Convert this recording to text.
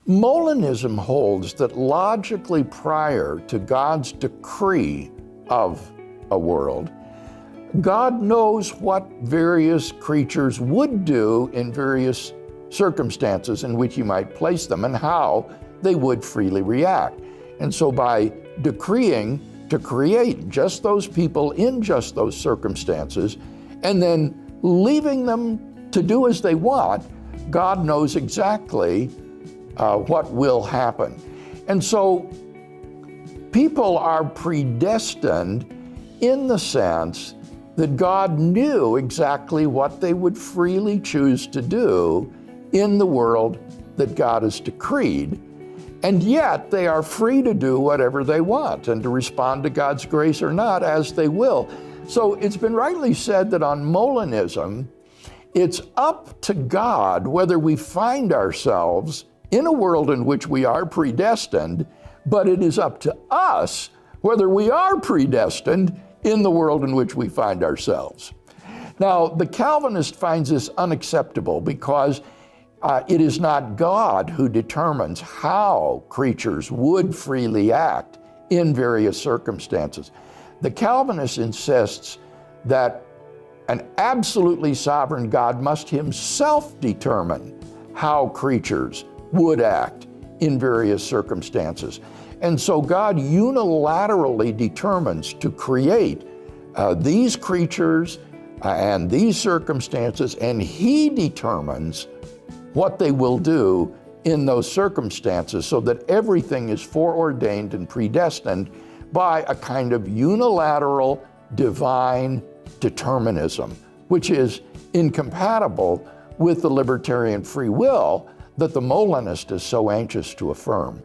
Molinism holds that logically prior to God's decree of a world, God knows what various creatures would do in various circumstances in which He might place them and how they would freely react. And so by decreeing to create just those people in just those circumstances and then leaving them to do as they want, God knows exactly what will happen. And so people are predestined in the sense that God knew exactly what they would freely choose to do in the world that God has decreed. And yet they are free to do whatever they want and to respond to God's grace or not as they will. So it's been rightly said that on Molinism, it's up to God whether we find ourselves in a world in which we are predestined, but it is up to us whether we are predestined in the world in which we find ourselves. Now, the Calvinist finds this unacceptable because it is not God who determines how creatures would freely act in various circumstances. The Calvinist insists that an absolutely sovereign God must Himself determine how creatures would act in various circumstances. And so God unilaterally determines to create these creatures and these circumstances, and He determines what they will do in those circumstances so that everything is foreordained and predestined by a kind of unilateral divine determinism, which is incompatible with the libertarian free will that the Molinist is so anxious to affirm.